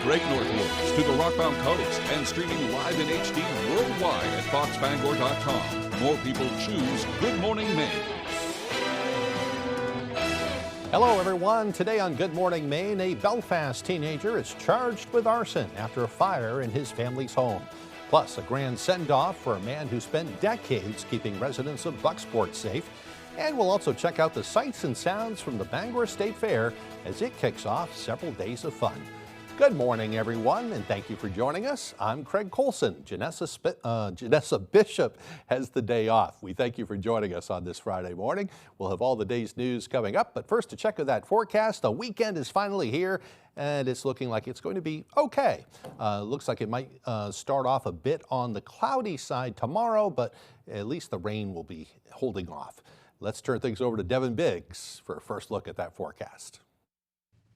Great North Woods to the Rockbound Coast and streaming live in HD worldwide at foxbangor.com. More people choose Good Morning Maine. Hello everyone. Today on Good Morning Maine, a Belfast teenager is charged with arson after a fire in his family's home. Plus, a grand send-off for a man who spent decades keeping residents of Bucksport safe. And we'll also check out the sights and sounds from the Bangor State Fair as it kicks off several days of fun. Good morning, everyone, and thank you for joining us. I'm Craig Colson. Janessa Bishop has the day off. We thank you for joining us on this Friday morning. We'll have all the day's news coming up, but first to check with that forecast. The weekend is finally here, and it's looking like it's going to be okay. Looks like it might start off a bit on the cloudy side tomorrow, but at least the rain will be holding off. Let's turn things over to Devin Biggs for a first look at that forecast.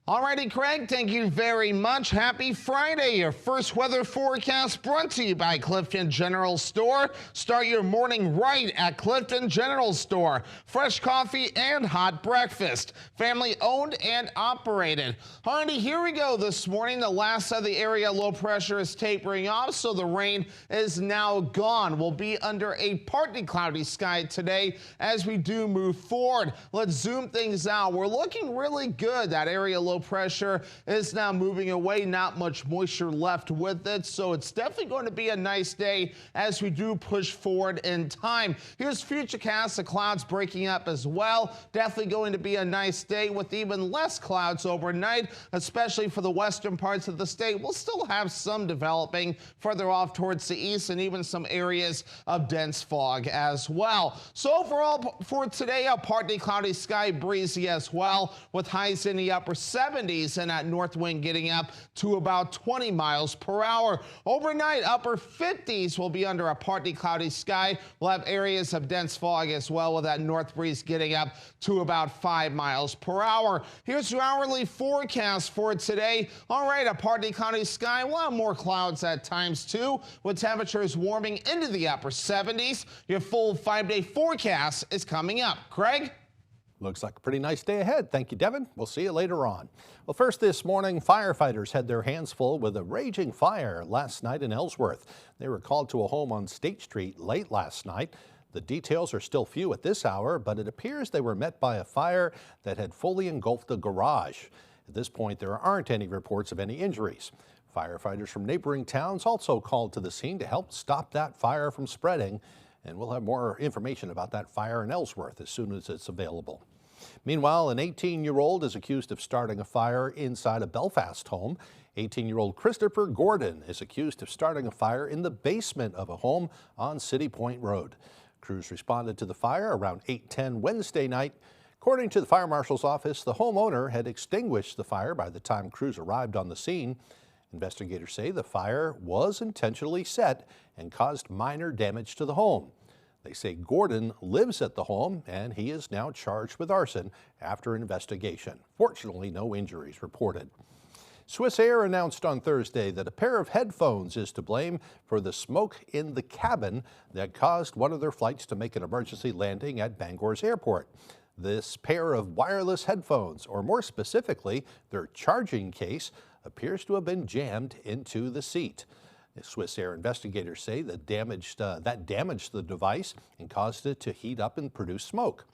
Alrighty, Craig, thank you very much. Happy Friday. Your first weather forecast brought to you by Clifton General Store. Start your morning right at Clifton General Store. Fresh coffee and hot breakfast. Family owned and operated. Alrighty, here we go this morning. The last of the area low pressure is tapering off, so the rain is now gone. We'll be under a partly cloudy sky today as we do move forward. Let's zoom things out. We're looking really good. That area low pressure is now moving away, not much moisture left with it, so it's definitely going to be a nice day as we do push forward in time. Here's Futurecast, the clouds breaking up as well. Definitely going to be a nice day with even less clouds overnight, especially for the western parts of the state. We'll still have some developing further off towards the east and even some areas of dense fog as well. So overall for today, a partly cloudy sky, breezy as well, with highs in the upper 70s and that north wind getting up to about 20 miles per hour. Overnight, upper 50s will be under a partly cloudy sky. We'll have areas of dense fog as well, with that north breeze getting up to about 5 miles per hour. Here's your hourly forecast for today. All right, a partly cloudy sky. We'll have more clouds at times too, with temperatures warming into the upper 70s. Your full 5-day forecast is coming up. Craig? Looks like a pretty nice day ahead. Thank you, Devin. We'll see you later on. Well, first this morning, firefighters had their hands full with a raging fire last night in Ellsworth. They were called to a home on State Street late last night. The details are still few at this hour, but it appears they were met by a fire that had fully engulfed the garage. At this point, there aren't any reports of any injuries. Firefighters from neighboring towns also called to the scene to help stop that fire from spreading. And we'll have more information about that fire in Ellsworth as soon as it's available. Meanwhile, an 18-year-old is accused of starting a fire inside a Belfast home. 18-year-old Christopher Gordon is accused of starting a fire in the basement of a home on City Point Road. Crews responded to the fire around 8:10 Wednesday night. According to the fire marshal's office, the homeowner had extinguished the fire by the time crews arrived on the scene. Investigators say the fire was intentionally set and caused minor damage to the home. They say Gordon lives at the home and he is now charged with arson after investigation. Fortunately, no injuries reported. Swiss Air announced on Thursday that a pair of headphones is to blame for the smoke in the cabin that caused one of their flights to make an emergency landing at Bangor's airport. This pair of wireless headphones, or more specifically, their charging case, appears to have been jammed into the seat. The Swiss Air investigators say that damaged the device and caused it to heat up and produce smoke.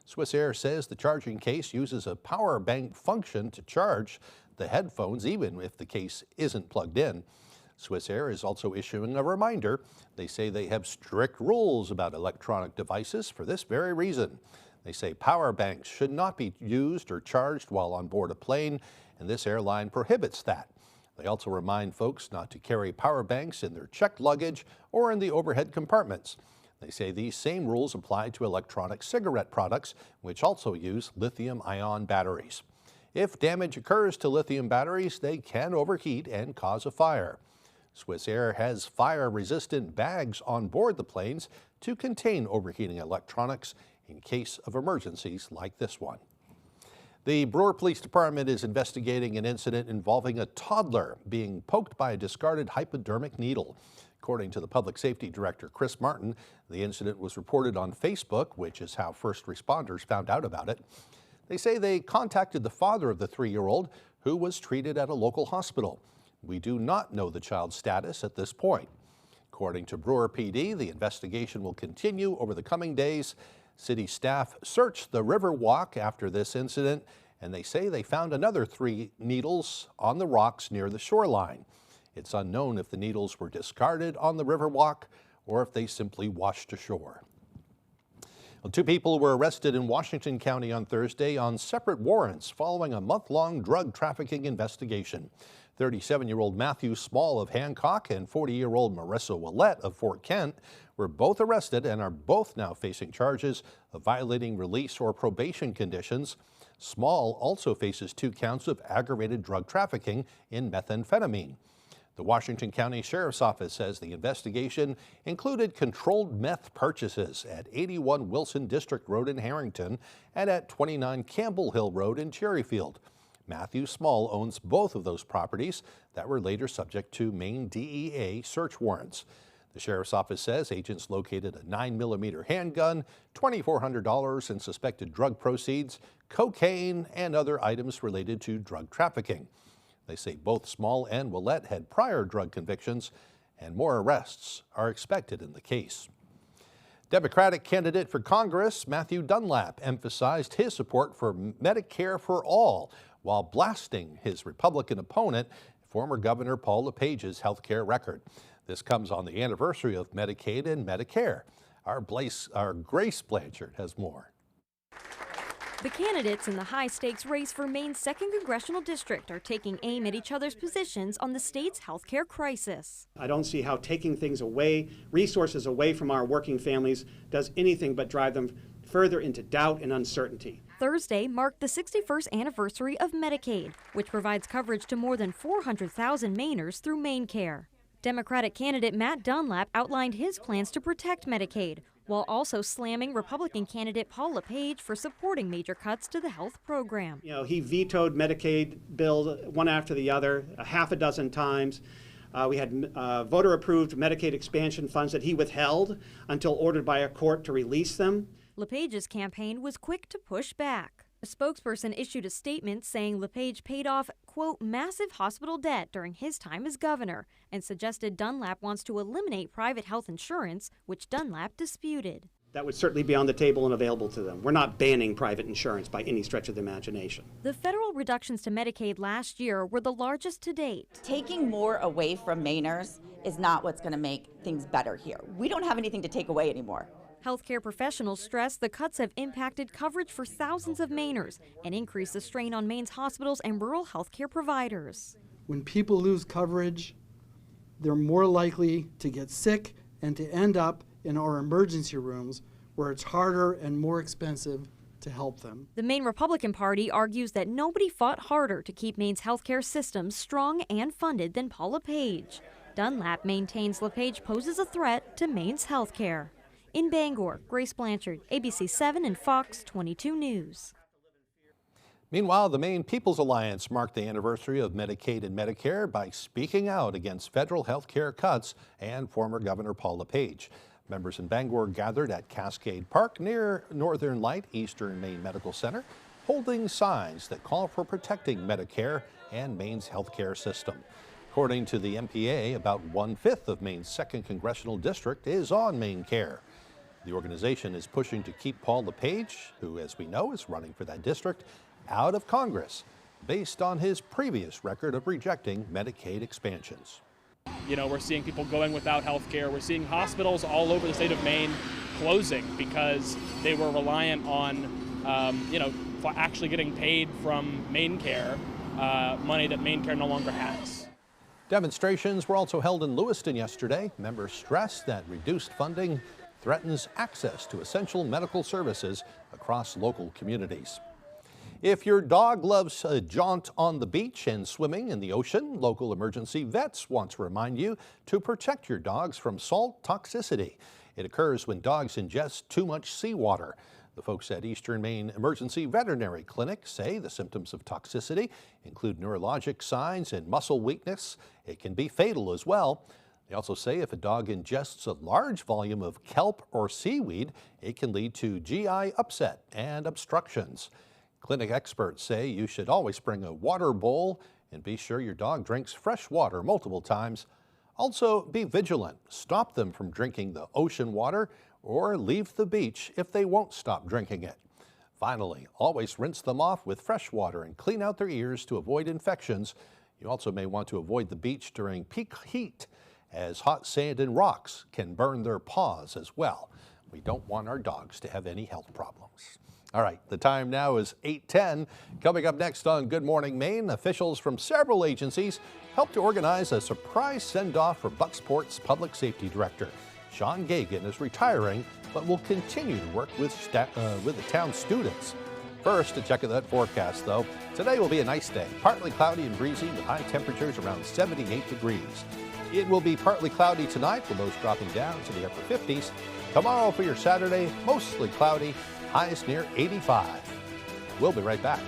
Swiss Air says the charging case uses a power bank function to charge the headphones even if the case isn't plugged in. Swiss Air is also issuing a reminder. They say they have strict rules about electronic devices for this very reason. They say power banks should not be used or charged while on board a plane, and this airline prohibits that. They also remind folks not to carry power banks in their checked luggage or in the overhead compartments. They say these same rules apply to electronic cigarette products, which also use lithium-ion batteries. If damage occurs to lithium batteries, they can overheat and cause a fire. Swiss Air has fire-resistant bags on board the planes to contain overheating electronics in case of emergencies like this one. The Brewer Police Department is investigating an incident involving a toddler being poked by a discarded hypodermic needle. According to the Public Safety Director, Chris Martin, the incident was reported on Facebook, which is how first responders found out about it. They say they contacted the father of the 3-year-old, who was treated at a local hospital. We do not know the child's status at this point. According to Brewer PD, the investigation will continue over the coming days. City staff searched the Riverwalk after this incident, and they say they found another 3 needles on the rocks near the shoreline. It's unknown if the needles were discarded on the Riverwalk or if they simply washed ashore. Well, 2 people were arrested in Washington County on Thursday on separate warrants following a month-long drug trafficking investigation. 37-year-old Matthew Small of Hancock and 40-year-old Marissa Willette of Fort Kent were both arrested and are both now facing charges of violating release or probation conditions. Small also faces 2 counts of aggravated drug trafficking in methamphetamine. The Washington County Sheriff's Office says the investigation included controlled meth purchases at 81 Wilson District Road in Harrington and at 29 Campbell Hill Road in Cherryfield. Matthew Small owns both of those properties that were later subject to Maine DEA search warrants. The Sheriff's Office says agents located a 9mm handgun, $2,400 in suspected drug proceeds, cocaine, and other items related to drug trafficking. They say both Small and Willette had prior drug convictions, and more arrests are expected in the case. Democratic candidate for Congress Matthew Dunlap emphasized his support for Medicare for all while blasting his Republican opponent, former Governor Paul LePage's health care record. This comes on the anniversary of Medicaid and Medicare. Our Grace Blanchard has more. The candidates in the high-stakes race for Maine's 2nd Congressional District are taking aim at each other's positions on the state's health care crisis. I don't see how taking things away, resources away from our working families, does anything but drive them further into doubt and uncertainty. Thursday marked the 61st anniversary of Medicaid, which provides coverage to more than 400,000 Mainers through MaineCare. Democratic candidate Matt Dunlap outlined his plans to protect Medicaid, while also slamming Republican candidate Paul LePage for supporting major cuts to the health program. You know, he vetoed Medicaid bills one after the other, a half a dozen times. We had voter-approved Medicaid expansion funds that he withheld until ordered by a court to release them. LePage's campaign was quick to push back. A spokesperson issued a statement saying LePage paid off, quote, massive hospital debt during his time as governor, and suggested Dunlap wants to eliminate private health insurance, which Dunlap disputed. That would certainly be on the table and available to them. We're not banning private insurance by any stretch of the imagination. The federal reductions to Medicaid last year were the largest to date. Taking more away from Mainers is not what's going to make things better here. We don't have anything to take away anymore. Healthcare professionals stress the cuts have impacted coverage for thousands of Mainers and increased the strain on Maine's hospitals and rural healthcare providers. When people lose coverage, they're more likely to get sick and to end up in our emergency rooms where it's harder and more expensive to help them. The Maine Republican Party argues that nobody fought harder to keep Maine's healthcare system strong and funded than Paul LePage. Dunlap maintains LePage poses a threat to Maine's healthcare. In Bangor, Grace Blanchard, ABC 7 and Fox 22 News. Meanwhile, the Maine People's Alliance marked the anniversary of Medicaid and Medicare by speaking out against federal health care cuts and former Governor Paul LePage. Members in Bangor gathered at Cascade Park near Northern Light Eastern Maine Medical Center, holding signs that call for protecting Medicare and Maine's health care system. According to the MPA, about 1/5 of Maine's 2nd Congressional District is on MaineCare. The organization is pushing to keep Paul LePage, who, as we know, is running for that district, out of Congress, based on his previous record of rejecting Medicaid expansions. You know, we're seeing people going without health care. We're seeing hospitals all over the state of Maine closing because they were reliant on, actually getting paid from MaineCare, money that MaineCare no longer has. Demonstrations were also held in Lewiston yesterday. Members stressed that reduced funding threatens access to essential medical services across local communities. If your dog loves a jaunt on the beach and swimming in the ocean, local emergency vets want to remind you to protect your dogs from salt toxicity. It occurs when dogs ingest too much seawater. The folks at Eastern Maine Emergency Veterinary Clinic say the symptoms of toxicity include neurologic signs and muscle weakness. It can be fatal as well. They also say if a dog ingests a large volume of kelp or seaweed, it can lead to GI upset and obstructions. Clinic experts say you should always bring a water bowl And be sure your dog drinks fresh water multiple times. Also, be vigilant. Stop them from drinking the ocean water or leave the beach if they won't stop drinking it. Finally, always rinse them off with fresh water and clean out their ears to avoid infections. You also may want to avoid the beach during peak heat, as hot sand and rocks can burn their paws as well. We don't want our dogs to have any health problems. All right, the time now is 8:10. Coming up next on Good Morning Maine, officials from several agencies helped to organize a surprise send-off for Bucksport's public safety director. Sean Gagan is retiring, but will continue to work with the town students. First, to check out that forecast, though. Today will be a nice day. Partly cloudy and breezy with high temperatures around 78 degrees. It will be partly cloudy tonight, with lows dropping down to the upper 50s. Tomorrow for your Saturday, mostly cloudy, highs near 85. We'll be right back.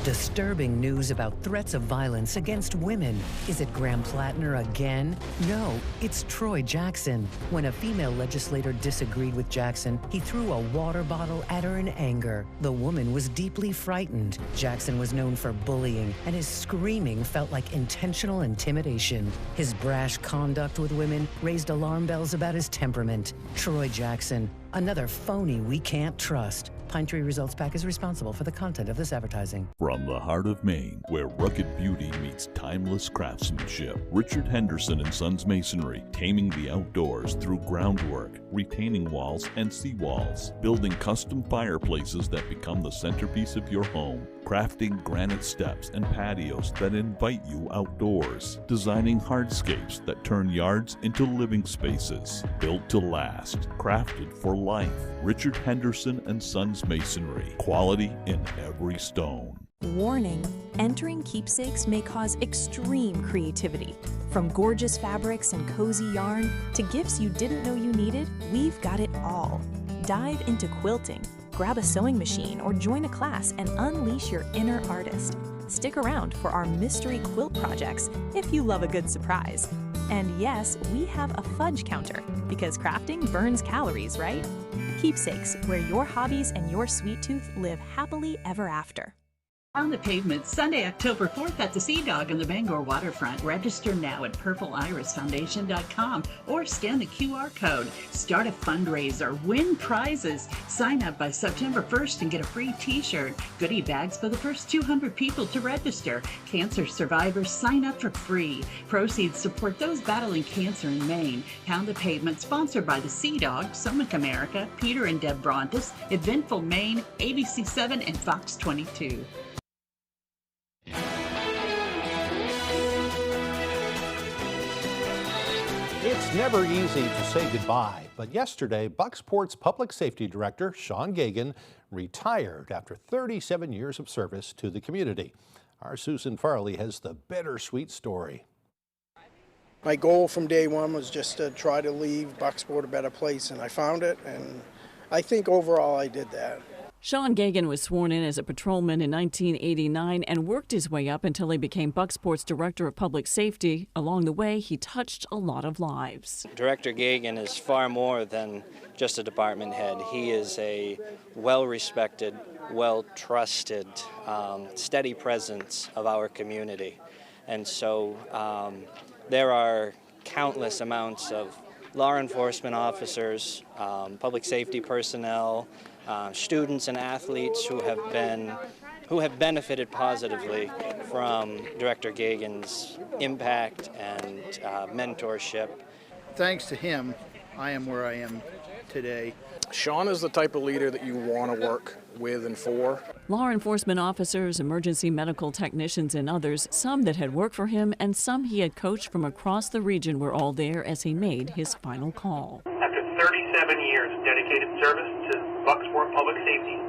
Disturbing news about threats of violence against women. Is it Graham Plattner again? No, it's Troy Jackson. When a female legislator disagreed with Jackson, he threw a water bottle at her in anger. The woman was deeply frightened. Jackson was known for bullying, and his screaming felt like intentional intimidation. His brash conduct with women raised alarm bells about his temperament. Troy Jackson, another phony we can't trust. Pine Tree Results PAC is responsible for the content of this advertising. From the heart of Maine, where rugged beauty meets timeless craftsmanship, Richard Henderson & Sons Masonry, taming the outdoors through groundwork, retaining walls and seawalls, building custom fireplaces that become the centerpiece of your home, crafting granite steps and patios that invite you outdoors, designing hardscapes that turn yards into living spaces, built to last, crafted for life. Richard Henderson & Sons Masonry, quality in every stone. Warning, entering keepsakes may cause extreme creativity. From gorgeous fabrics and cozy yarn to gifts you didn't know you needed, we've got it all. Dive into quilting, grab a sewing machine, or join a class and unleash your inner artist. Stick around for our mystery quilt projects if you love a good surprise. And yes, we have a fudge counter, because crafting burns calories, right? Keepsakes, where your hobbies and your sweet tooth live happily ever after. On the pavement, Sunday, October 4th at the Sea Dog on the Bangor waterfront. Register now at purpleirisfoundation.com or scan the QR code. Start a fundraiser, win prizes. Sign up by September 1st and get a free t-shirt. Goodie bags for the first 200 people to register. Cancer survivors sign up for free. Proceeds support those battling cancer in Maine. Pound the Pavement, sponsored by the Sea Dog, Summit America, Peter and Deb Brontes, Eventful Maine, ABC7, and Fox 22. It's never easy to say goodbye, but yesterday, Bucksport's public safety director, Sean Gagan, retired after 37 years of service to the community. Our Susan Farley has the bittersweet story. My goal from day one was just to try to leave Bucksport a better place, and I found it, and I think overall I did that. Sean Gagan was sworn in as a patrolman in 1989 and worked his way up until he became Bucksport's Director of Public Safety. Along the way, he touched a lot of lives. Director Gagan is far more than just a department head. He is a well-respected, well-trusted, steady presence of our community. And so there are countless amounts of law enforcement officers, public safety personnel, students and athletes who have benefited positively from Director Gagan's impact and mentorship. Thanks to him, I am where I am today. Sean is the type of leader that you want to work with and for. Law enforcement officers, emergency medical technicians, and others, some that had worked for him and some he had coached from across the region, were all there as he made his final call. After 37 years of dedicated service to Bucksport Public Safety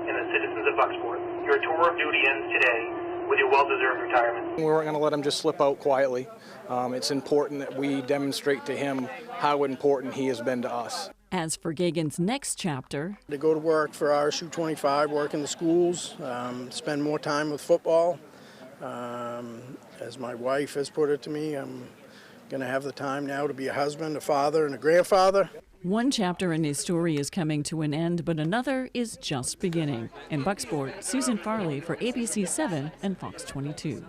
and the citizens of Bucksport, your tour of duty ends today with your well-deserved retirement. We weren't going to let him just slip out quietly. It's important that we demonstrate to him how important he has been to us. As for Gagan's next chapter, to go to work for RSU 25, work in the schools, spend more time with football. As my wife has put it to me, I'm going to have the time now to be a husband, a father, and a grandfather. One chapter in his story is coming to an end, but another is just beginning. In Bucksport, Susan Farley for ABC 7 and Fox 22.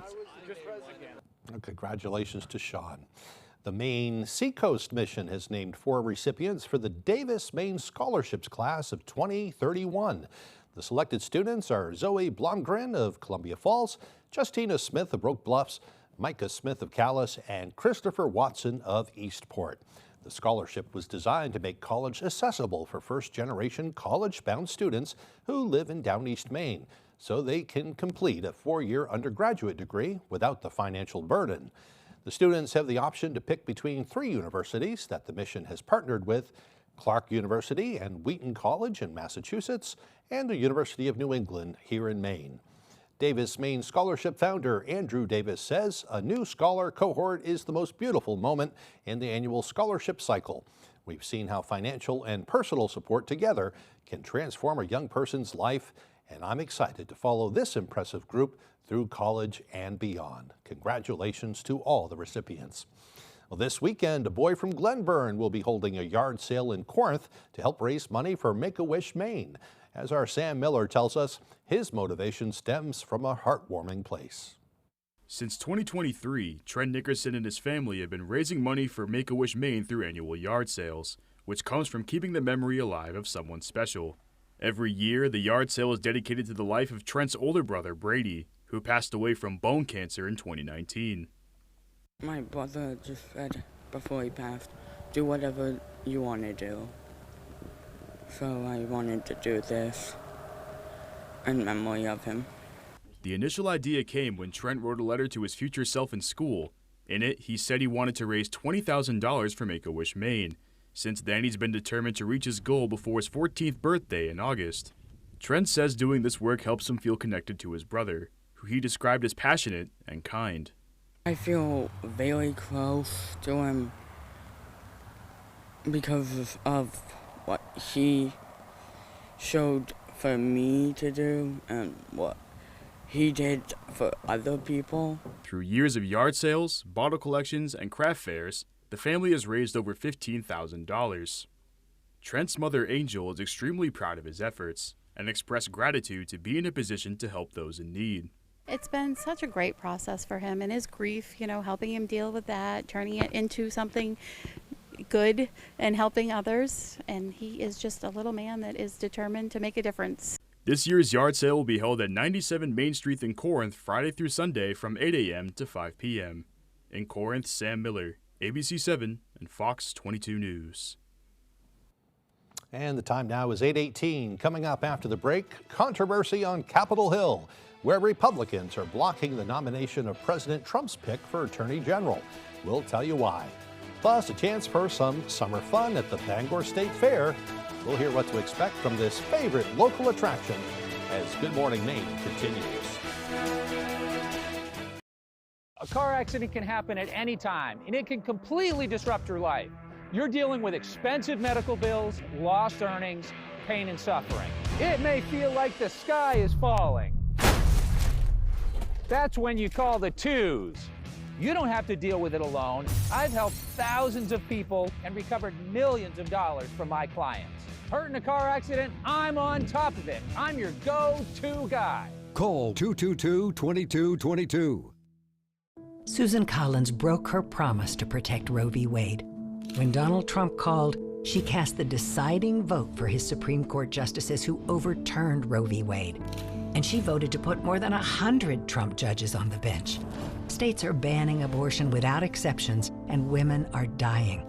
Congratulations to Sean. The Maine Seacoast Mission has named 4 recipients for the Davis Maine Scholarships Class of 2031. The selected students are Zoe Blomgren of Columbia Falls, Justina Smith of Broke Bluffs, Micah Smith of Calais, and Christopher Watson of Eastport. The scholarship was designed to make college accessible for first-generation college-bound students who live in Down East Maine, so they can complete a 4-year undergraduate degree without the financial burden. The students have the option to pick between 3 universities that the mission has partnered with: Clark University and Wheaton College in Massachusetts, and the University of New England here in Maine. Davis Maine Scholarship founder Andrew Davis says a new scholar cohort is the most beautiful moment in the annual scholarship cycle. We've seen how financial and personal support together can transform a young person's life, and I'm excited to follow this impressive group through college and beyond. Congratulations to all the recipients. Well, this weekend, a boy from Glenburn will be holding a yard sale in Corinth to help raise money for Make-A-Wish Maine. As our Sam Miller tells us, his motivation stems from a heartwarming place. Since 2023, Trent Nickerson and his family have been raising money for Make-A-Wish Maine through annual yard sales, which comes from keeping the memory alive of someone special. Every year, the yard sale is dedicated to the life of Trent's older brother, Brady, who passed away from bone cancer in 2019. My brother just said before he passed, do whatever you want to do. So I wanted to do this in memory of him. The initial idea came when Trent wrote a letter to his future self in school. In it, he said he wanted to raise $20,000 for Make-A-Wish Maine. Since then, he's been determined to reach his goal before his 14th birthday in August. Trent says doing this work helps him feel connected to his brother, who he described as passionate and kind. I feel very close to him because of what he showed for me to do and what he did for other people. Through years of yard sales, bottle collections, and craft fairs, the family has raised over $15,000. Trent's mother, Angel, is extremely proud of his efforts and expressed gratitude to be in a position to help those in need. It's been such a great process for him and his grief, helping him deal with that, turning it into something good and helping others. And he is just a little man that is determined to make a difference. This year's yard sale will be held at 97 Main Street in Corinth Friday through Sunday from 8 a.m. to 5 p.m. In Corinth, Sam Miller, ABC 7 and Fox 22 News. And the time now is 8:18. Coming up after the break, controversy on Capitol Hill, where Republicans are blocking the nomination of President Trump's pick for Attorney General. We'll tell you why. Plus, a chance for some summer fun at the Bangor State Fair. We'll hear what to expect from this favorite local attraction as Good Morning Maine continues. A car accident can happen at any time, and it can completely disrupt your life. You're dealing with expensive medical bills, lost earnings, pain and suffering. It may feel like the sky is falling. That's when you call the twos. You don't have to deal with it alone. I've helped thousands of people and recovered millions of dollars from my clients. Hurt in a car accident? I'm on top of it. I'm your go-to guy. Call 222-2222. Susan Collins broke her promise to protect Roe v. Wade. When Donald Trump called, she cast the deciding vote for his Supreme Court justices who overturned Roe v. Wade. And she voted to put more than 100 Trump judges on the bench. States are banning abortion without exceptions, and women are dying.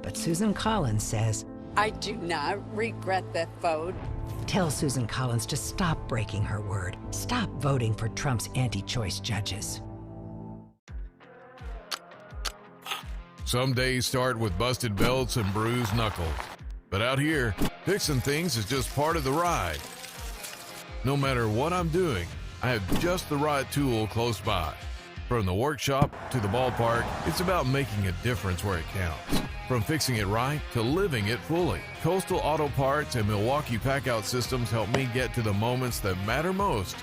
But Susan Collins says, I do not regret that vote. Tell Susan Collins to stop breaking her word. Stop voting for Trump's anti-choice judges. Some days start with busted belts and bruised knuckles. But out here, fixing things is just part of the ride. No matter what I'm doing, I have just the right tool close by. From the workshop to the ballpark, it's about making a difference where it counts. From fixing it right to living it fully. Coastal Auto Parts and Milwaukee Packout Systems help me get to the moments that matter most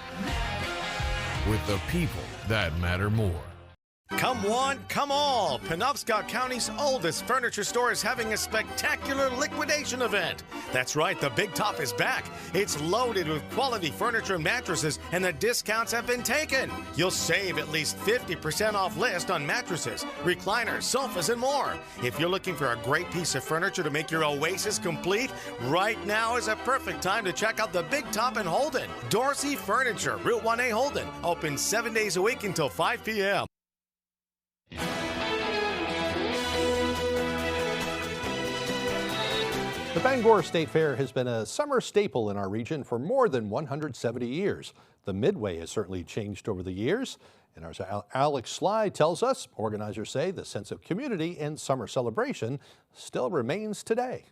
with the people that matter more. Come one, come all. Penobscot County's oldest furniture store is having a spectacular liquidation event. That's right, the Big Top is back. It's loaded with quality furniture and mattresses, and the discounts have been taken. You'll save at least 50% off list on mattresses, recliners, sofas, and more. If you're looking for a great piece of furniture to make your oasis complete, right now is a perfect time to check out the Big Top in Holden. Dorsey Furniture, Route 1A Holden, open 7 days a week until 5 p.m. The Bangor State Fair has been a summer staple in our region for more than 170 years. The Midway has certainly changed over the years. And as Alex Sly tells us, organizers say the sense of community and summer celebration still remains today.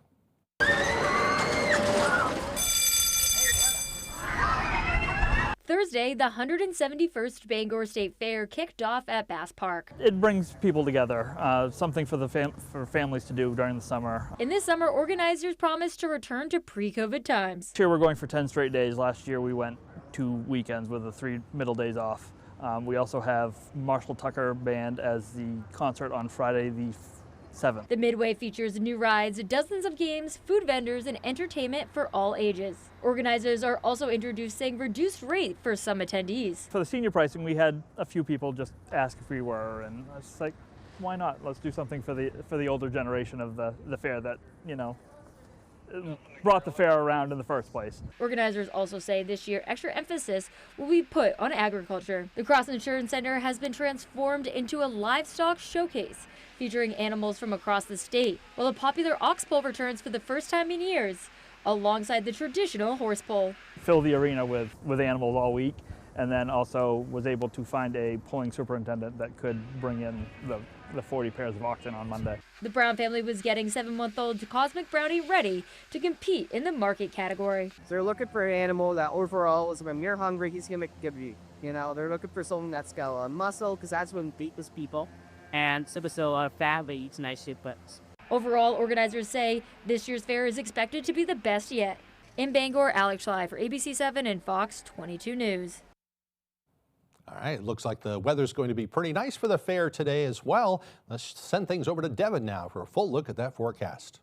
Thursday, the 171st Bangor State Fair kicked off at Bass Park. It brings people together, something for for families to do during the summer. In this summer, organizers promised to return to pre-COVID times. This year we're going for 10 straight days. Last year we went 2 weekends with the 3 middle days off. We also have Marshall Tucker Band as the concert on Friday the 7th. The Midway features new rides, dozens of games, food vendors, and entertainment for all ages. Organizers are also introducing reduced rate for some attendees. For the senior pricing, we had a few people just ask if we were, and it's like, why not? Let's do something for the older generation of the fair that, you know, brought the fair around in the first place. Organizers also say this year extra emphasis will be put on agriculture. The Cross Insurance Center has been transformed into a livestock showcase featuring animals from across the state, while a popular oxbow returns for the first time in years alongside the traditional horse pull. Fill the arena with animals all week, and then also was able to find a pulling superintendent that could bring in the 40 pairs of oxen on Monday. The Brown family was getting 7-month-old Cosmic Brownie ready to compete in the market category. So they're looking for an animal that overall is when you're hungry, he's going to give you. You know, they're looking for something that's got a lot of muscle, because that's when beatless people. And so a lot of fat, but eats nice shit butts. Overall, organizers say this year's fair is expected to be the best yet. In Bangor, Alex Sly for ABC 7 and Fox 22 News. All right, looks like the weather's going to be pretty nice for the fair today as well. Let's send things over to Devin now for a full look at that forecast.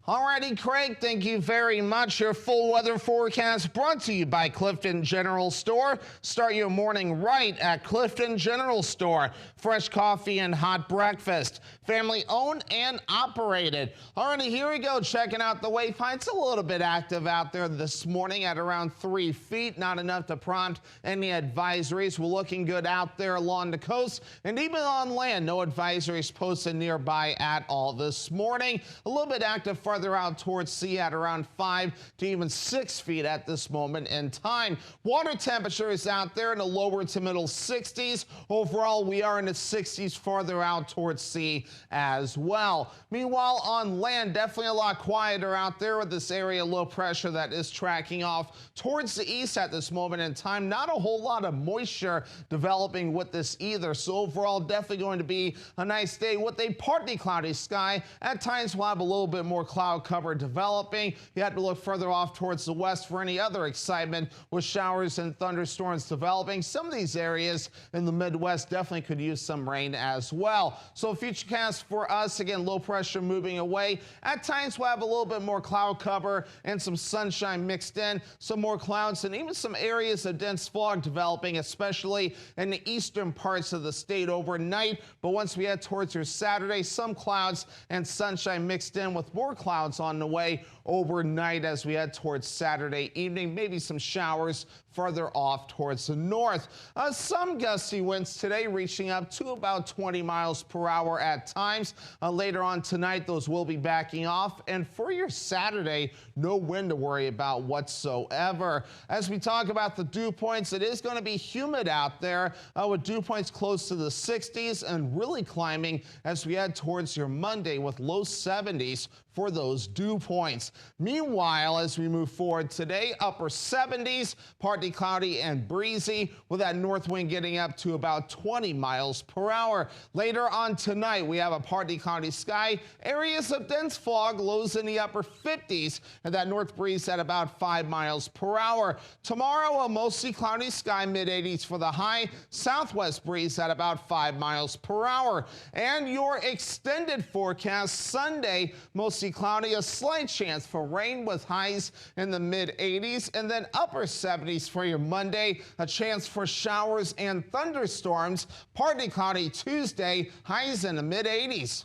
Alrighty, Craig, thank you very much. Your full weather forecast brought to you by Clifton General Store. Start your morning right at Clifton General Store. Fresh coffee and hot breakfast. Family owned and operated. Alrighty, here we go. Checking out the wayfind. It's a little bit active out there this morning at around 3 feet. Not enough to prompt any advisories. We're looking good out there along the coast and even on land. No advisories posted nearby at all this morning. A little bit active farther out towards sea at around 5 to even 6 feet at this moment in time. Water temperature is out there in the lower to middle 60s. Overall, we are in the 60s farther out towards sea as well. Meanwhile, on land, definitely a lot quieter out there with this area low pressure that is tracking off towards the east at this moment in time. Not a whole lot of moisture developing with this either. So overall, definitely going to be a nice day with a partly cloudy sky. At times, we'll have a little bit more cloud cover developing. You have to look further off towards the west for any other excitement with showers and thunderstorms developing. Some of these areas in the Midwest definitely could use some rain as well. So futurecast for us, again, low pressure moving away. At times we'll have a little bit more cloud cover and some sunshine mixed in, some more clouds and even some areas of dense fog developing, especially in the eastern parts of the state overnight. But once we head towards your Saturday, some clouds and sunshine mixed in with more clouds on the way overnight as we head towards Saturday evening. Maybe some showers further off towards the north. Some gusty winds today reaching up to about 20 miles per hour at times. Later on tonight, those will be backing off. And for your Saturday, no wind to worry about whatsoever. As we talk about the dew points, it is going to be humid out there with dew points close to the 60s and really climbing as we head towards your Monday with low 70s for those dew points. Meanwhile, as we move forward today, upper 70s, partly partly cloudy and breezy, with that north wind getting up to about 20 miles per hour. Later on tonight, we have a partly cloudy sky, areas of dense fog, lows in the upper 50s, and that north breeze at about 5 miles per hour. Tomorrow, a mostly cloudy sky, mid-80s for the high, southwest breeze at about 5 miles per hour. And your extended forecast Sunday, mostly cloudy, a slight chance for rain with highs in the mid-80s, and then upper 70s for your Monday, a chance for showers and thunderstorms. Partly cloudy Tuesday, highs in the mid-80s.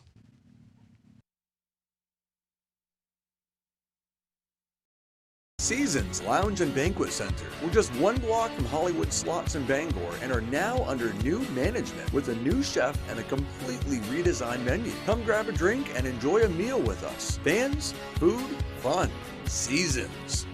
Seasons Lounge and Banquet Center. We're just one block from Hollywood Slots in Bangor and are now under new management with a new chef and a completely redesigned menu. Come grab a drink and enjoy a meal with us. Fans, food, fun. Seasons.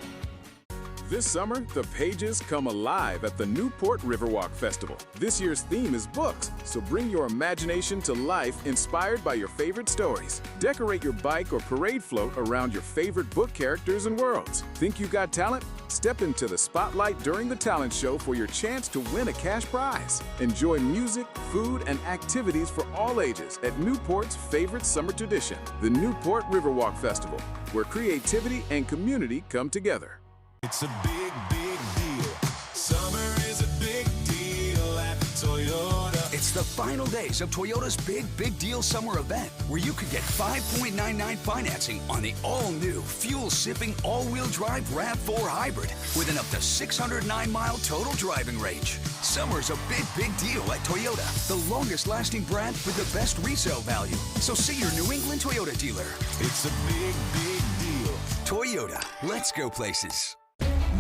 This summer, the pages come alive at the Newport Riverwalk Festival. This year's theme is books, so bring your imagination to life inspired by your favorite stories. Decorate your bike or parade float around your favorite book characters and worlds. Think you got talent? Step into the spotlight during the talent show for your chance to win a cash prize. Enjoy music, food, and activities for all ages at Newport's favorite summer tradition, the Newport Riverwalk Festival, where creativity and community come together. It's a big, big deal. Summer is a big deal at Toyota. It's the final days of Toyota's Big, Big Deal Summer Event, where you could get 5.99 financing on the all-new, fuel-sipping, all-wheel drive RAV4 Hybrid with an up to 609-mile total driving range. Summer's a big, big deal at Toyota, the longest-lasting brand with the best resale value. So see your New England Toyota dealer. It's a big, big deal. Toyota, let's go places.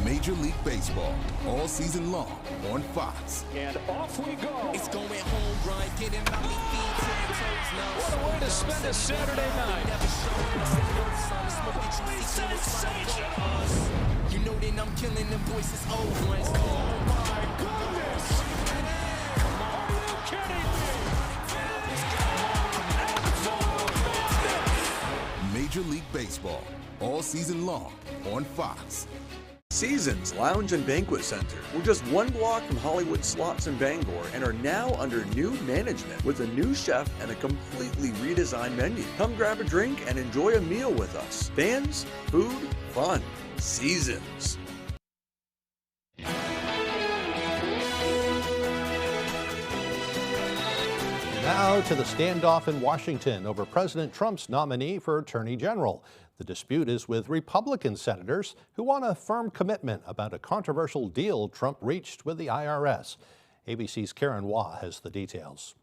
Major League Baseball, all season long on Fox. And off we go. It's going home run, getting my feet to the toes now. What a way to spend a Saturday night. Sensational. You know that I'm killing them voices over and oh my goodness. Are you kidding me? Major League Baseball, all season long on Fox. Seasons Lounge and Banquet Center. We're just one block from Hollywood Slots in Bangor and are now under new management with a new chef and a completely redesigned menu. Come grab a drink and enjoy a meal with us. Fans, food, fun. Seasons. Now to the standoff in Washington over President Trump's nominee for Attorney General. The dispute is with Republican senators who want a firm commitment about a controversial deal Trump reached with the IRS. ABC's Karen Waugh has the details.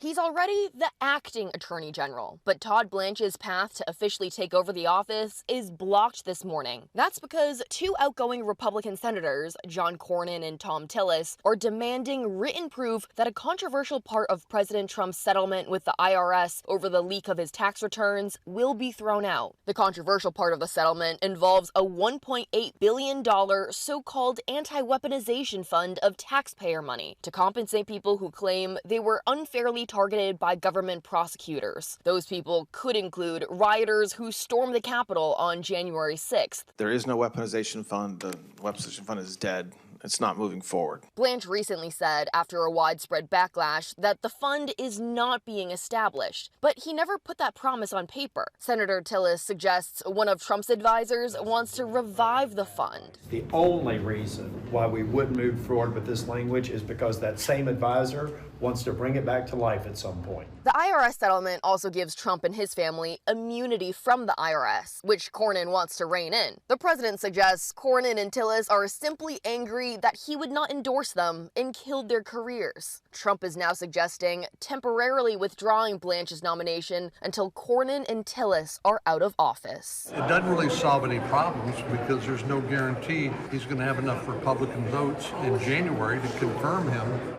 He's already the acting attorney general, but Todd Blanche's path to officially take over the office is blocked this morning. That's because two outgoing Republican senators, John Cornyn and Thom Tillis, are demanding written proof that a controversial part of President Trump's settlement with the IRS over the leak of his tax returns will be thrown out. The controversial part of the settlement involves a $1.8 billion so-called anti-weaponization fund of taxpayer money to compensate people who claim they were unfairly targeted by government prosecutors. Those people could include rioters who stormed the Capitol on January 6th. There is no weaponization fund. The weaponization fund is dead. It's not moving forward. Blanche recently said, after a widespread backlash, that the fund is not being established. But he never put that promise on paper. Senator Tillis suggests one of Trump's advisors wants to revive the fund. The only reason why we wouldn't move forward with this language is because that same advisor wants to bring it back to life at some point. The IRS settlement also gives Trump and his family immunity from the IRS, which Cornyn wants to rein in. The president suggests Cornyn and Tillis are simply angry that he would not endorse them and killed their careers. Trump is now suggesting temporarily withdrawing Blanche's nomination until Cornyn and Tillis are out of office. It doesn't really solve any problems because there's no guarantee he's going to have enough Republican votes in January to confirm him.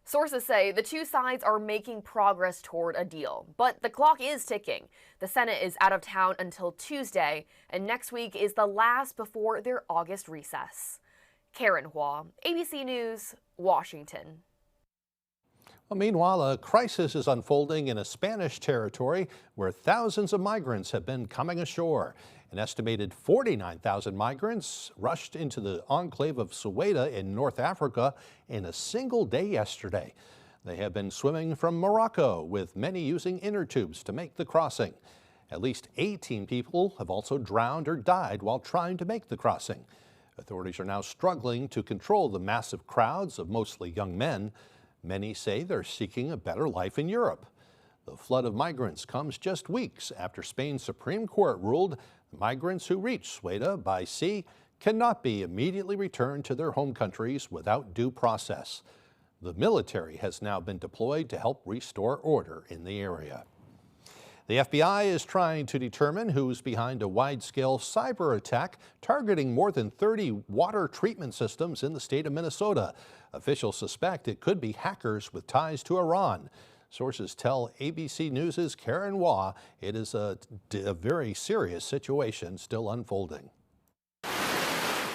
Sources say the two sides are making progress toward a deal, but the clock is ticking. The Senate is out of town until Tuesday, and next week is the last before their August recess. Karen Hua, ABC News, Washington. Well, meanwhile, a crisis is unfolding in a Spanish territory where thousands of migrants have been coming ashore. An estimated 49,000 migrants rushed into the enclave of Ceuta in North Africa in a single day yesterday. They have been swimming from Morocco, with many using inner tubes to make the crossing. At least 18 people have also drowned or died while trying to make the crossing. Authorities are now struggling to control the massive crowds of mostly young men. Many say they're seeking a better life in Europe. The flood of migrants comes just weeks after Spain's Supreme Court ruled the migrants who reach Ceuta by sea cannot be immediately returned to their home countries without due process. The military has now been deployed to help restore order in the area. The FBI is trying to determine who's behind a wide-scale cyber attack targeting more than 30 water treatment systems in the state of Minnesota. Officials suspect it could be hackers with ties to Iran. Sources tell ABC News' Karen Waugh it is a very serious situation still unfolding.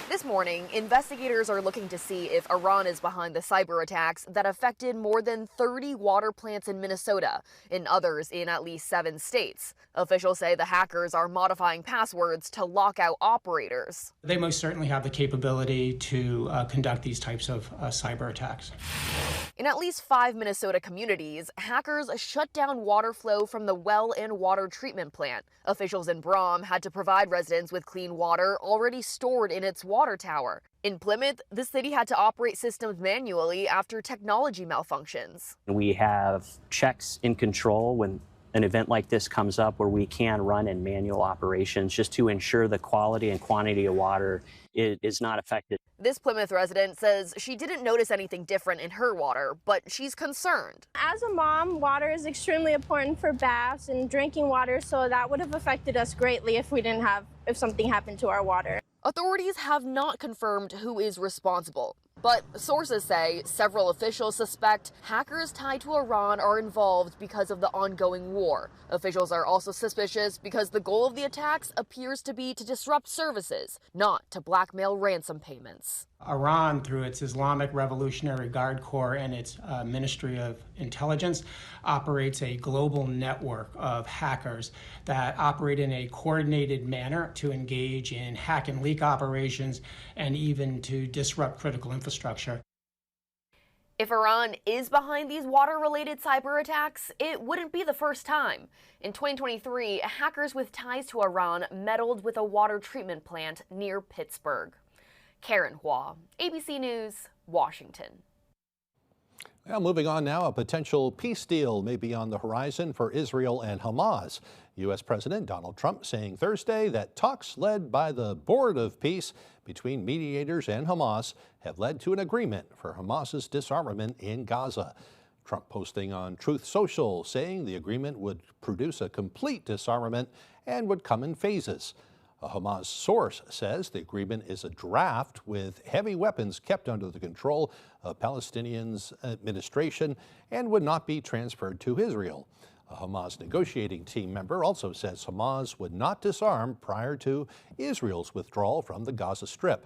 This morning, investigators are looking to see if Iran is behind the cyber attacks that affected more than 30 water plants in Minnesota and others in at least 7 states. Officials say the hackers are modifying passwords to lock out operators. They most certainly have the capability to conduct these types of cyber attacks. In at least 5 Minnesota communities, hackers shut down water flow from the well and water treatment plant. Officials in Brom had to provide residents with clean water already stored in its water tower. In Plymouth, the city had to operate systems manually after technology malfunctions. We have checks in control when an event like this comes up where we can run in manual operations just to ensure the quality and quantity of water is not affected. This Plymouth resident says she didn't notice anything different in her water, but she's concerned. As a mom, water is extremely important for baths and drinking water, so that would have affected us greatly if something happened to our water. Authorities have not confirmed who is responsible, but sources say several officials suspect hackers tied to Iran are involved because of the ongoing war. Officials are also suspicious because the goal of the attacks appears to be to disrupt services, not to blackmail ransom payments. Iran, through its Islamic Revolutionary Guard Corps and its Ministry of Intelligence, operates a global network of hackers that operate in a coordinated manner to engage in hack and leak operations and even to disrupt critical infrastructure. If Iran is behind these water-related cyber attacks, it wouldn't be the first time. In 2023, hackers with ties to Iran meddled with a water treatment plant near Pittsburgh. Karen Waugh, ABC News, Washington. Well, moving on now, a potential peace deal may be on the horizon for Israel and Hamas. U.S. President Donald Trump saying Thursday that talks led by the Board of Peace between mediators and Hamas have led to an agreement for Hamas's disarmament in Gaza. Trump posting on Truth Social saying the agreement would produce a complete disarmament and would come in phases. A Hamas source says the agreement is a draft with heavy weapons kept under the control of Palestinians' administration and would not be transferred to Israel. A Hamas negotiating team member also says Hamas would not disarm prior to Israel's withdrawal from the Gaza Strip.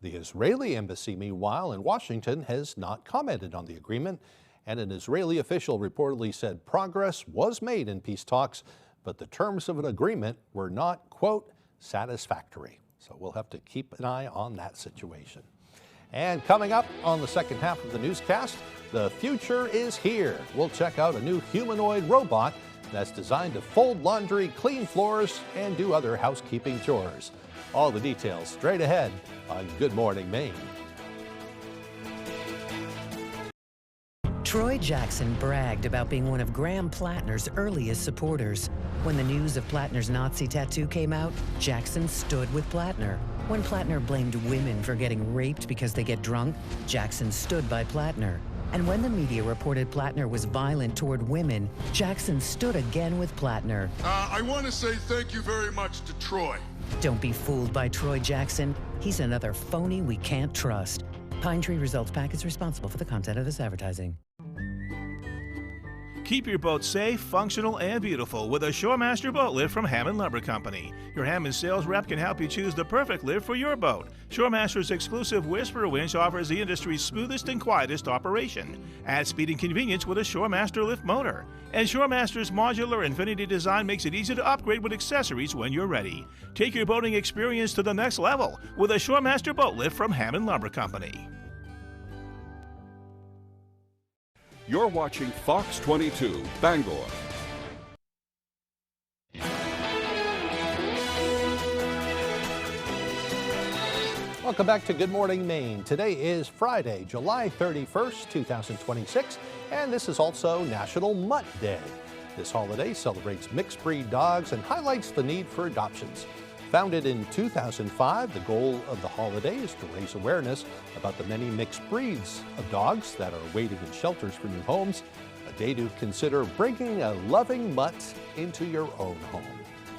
The Israeli embassy, meanwhile, in Washington has not commented on the agreement, and an Israeli official reportedly said progress was made in peace talks, but the terms of an agreement were not, quote, satisfactory. So we'll have to keep an eye on that situation. And coming up on the second half of the newscast, the future is here. We'll check out a new humanoid robot that's designed to fold laundry, clean floors, and do other housekeeping chores. All the details straight ahead on Good Morning Maine. Troy Jackson bragged about being one of Graham Plattner's earliest supporters. When the news of Plattner's Nazi tattoo came out, Jackson stood with Plattner. When Plattner blamed women for getting raped because they get drunk, Jackson stood by Plattner. And when the media reported Plattner was violent toward women, Jackson stood again with Plattner. I want to say thank you very much to Troy. Don't be fooled by Troy Jackson. He's another phony we can't trust. Pine Tree Results PAC is responsible for the content of this advertising. Keep your boat safe, functional, and beautiful with a Shoremaster boat lift from Hammond Lumber Company. Your Hammond sales rep can help you choose the perfect lift for your boat. Shoremaster's exclusive Whisper winch offers the industry's smoothest and quietest operation. Add speed and convenience with a Shoremaster lift motor. And Shoremaster's modular infinity design makes it easy to upgrade with accessories when you're ready. Take your boating experience to the next level with a Shoremaster boat lift from Hammond Lumber Company. You're watching Fox 22, Bangor. Welcome back to Good Morning Maine. Today is Friday, July 31st, 2026, and this is also National Mutt Day. This holiday celebrates mixed breed dogs and highlights the need for adoptions. Founded in 2005, the goal of the holiday is to raise awareness about the many mixed breeds of dogs that are waiting in shelters for new homes. A day to consider bringing a loving mutt into your own home.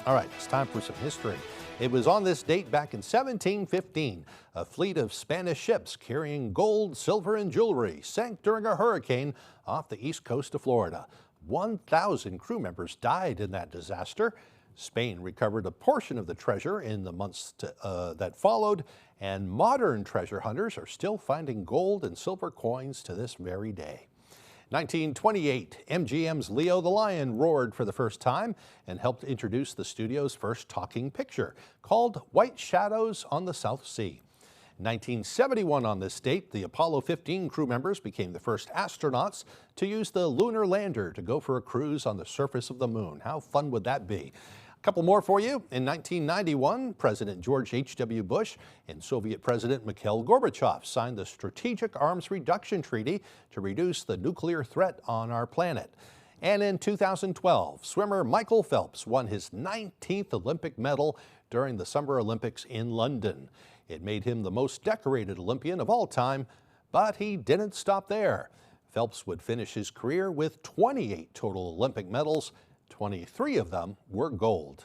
All right, it's time for some history. It was on this date back in 1715, a fleet of Spanish ships carrying gold, silver, and jewelry sank during a hurricane off the east coast of Florida. 1,000 crew members died in that disaster. Spain recovered a portion of the treasure in the months that followed, and modern treasure hunters are still finding gold and silver coins to this very day. 1928, MGM's Leo the Lion roared for the first time and helped introduce the studio's first talking picture, called White Shadows on the South Sea. 1971 on this date, the Apollo 15 crew members became the first astronauts to use the lunar lander to go for a cruise on the surface of the moon. How fun would that be? A couple more for you. In 1991, President George H.W. Bush and Soviet President Mikhail Gorbachev signed the Strategic Arms Reduction Treaty to reduce the nuclear threat on our planet. And in 2012, swimmer Michael Phelps won his 19th Olympic medal during the Summer Olympics in London. It made him the most decorated Olympian of all time, but he didn't stop there. Phelps would finish his career with 28 total Olympic medals. 23 of them were gold.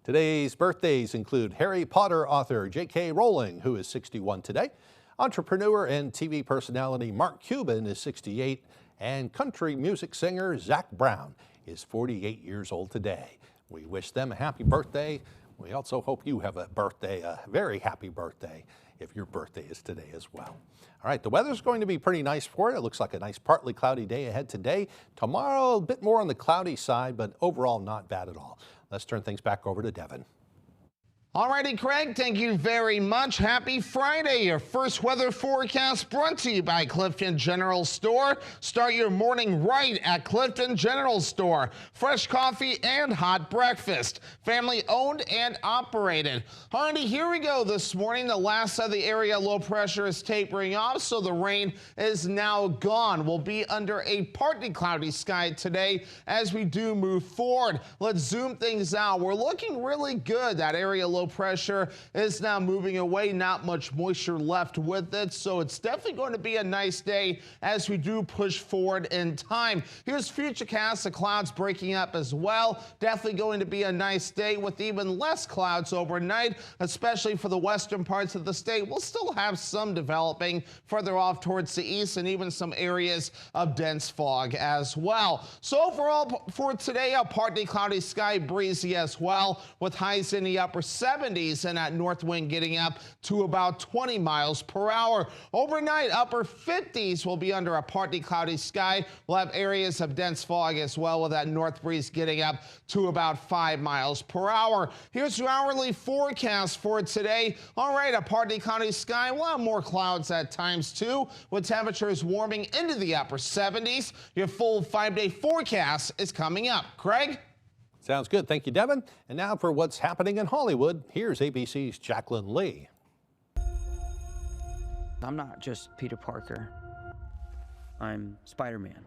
Today's birthdays include Harry Potter author J.K. Rowling, who is 61 today. Entrepreneur and TV personality Mark Cuban is 68, and country music singer Zac Brown is 48 years old today. We wish them a happy birthday. We also hope you have a birthday, a very happy birthday, if your birthday is today as well. All right, the weather's going to be pretty nice for it. It looks like a nice partly cloudy day ahead today. Tomorrow, a bit more on the cloudy side, but overall not bad at all. Let's turn things back over to Devin. Alrighty, Craig, thank you very much. Happy Friday. Your first weather forecast brought to you by Clifton General Store. Start your morning right at Clifton General Store. Fresh coffee and hot breakfast. Family owned and operated. Alrighty, here we go this morning. The last of the area low pressure is tapering off, so the rain is now gone. We'll be under a partly cloudy sky today as we do move forward. Let's zoom things out. We're looking really good. That area low pressure is now moving away, not much moisture left with it, so it's definitely going to be a nice day as we do push forward in time. Here's Futurecast, the clouds breaking up as well. Definitely going to be a nice day with even less clouds overnight, especially for the western parts of the state. We'll still have some developing further off towards the east and even some areas of dense fog as well. So overall for today, a partly cloudy sky, breezy as well, with highs in the upper 70s and that north wind getting up to about 20 miles per hour. Overnight, upper 50s will be under a partly cloudy sky. We'll have areas of dense fog as well, with that north breeze getting up to about 5 miles per hour. Here's your hourly forecast for today. All right, a partly cloudy sky. We'll have more clouds at times too, with temperatures warming into the upper 70s. Your full 5-day forecast is coming up. Craig? Sounds good. Thank you, Devin. And now for what's happening in Hollywood, here's ABC's Jacqueline Lee. I'm not just Peter Parker. I'm Spider-Man.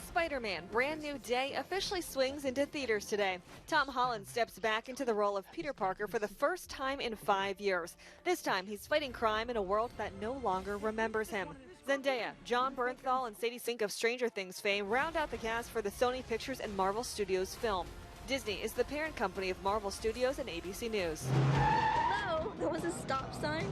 Spider-Man, brand new day, officially swings into theaters today. Tom Holland steps back into the role of Peter Parker for the first time in 5 years. This time, he's fighting crime in a world that no longer remembers him. Zendaya, John Bernthal, and Sadie Sink of Stranger Things fame round out the cast for the Sony Pictures and Marvel Studios film. Disney is the parent company of Marvel Studios and ABC News. Hello, there was a stop sign.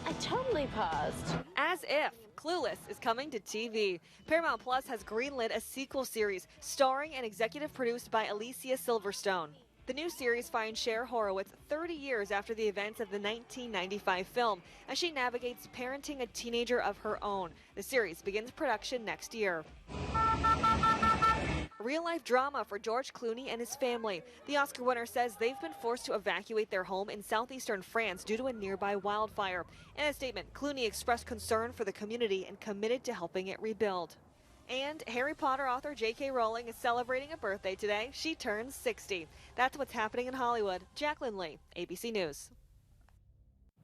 I totally paused. As if. Clueless is coming to TV. Paramount Plus has greenlit a sequel series starring and executive produced by Alicia Silverstone. The new series finds Cher Horowitz 30 years after the events of the 1995 film as she navigates parenting a teenager of her own. The series begins production next year. Real-life drama for George Clooney and his family. The Oscar winner says they've been forced to evacuate their home in southeastern France due to a nearby wildfire. In a statement, Clooney expressed concern for the community and committed to helping it rebuild. And Harry Potter author J.K. Rowling is celebrating a birthday today. She turns 60. That's what's happening in Hollywood. Jacqueline Lee, ABC News.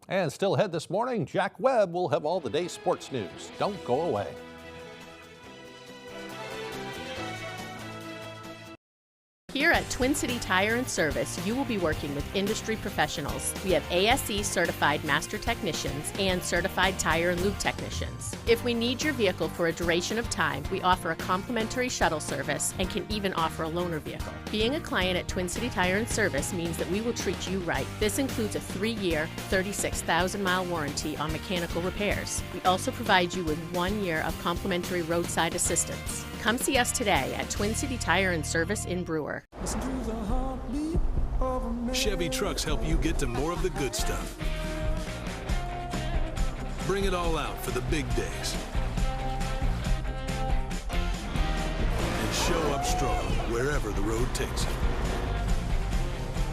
And still ahead this morning, Jack Webb will have all the day's sports news. Don't go away. Here at Twin City Tire and Service, you will be working with industry professionals. We have ASE certified master technicians and certified tire and lube technicians. If we need your vehicle for a duration of time, we offer a complimentary shuttle service and can even offer a loaner vehicle. Being a client at Twin City Tire and Service means that we will treat you right. This includes a 3-year, 36,000-mile warranty on mechanical repairs. We also provide you with 1 year of complimentary roadside assistance. Come see us today at Twin City Tire and Service in Brewer. Chevy trucks help you get to more of the good stuff. Bring it all out for the big days. And show up strong wherever the road takes you.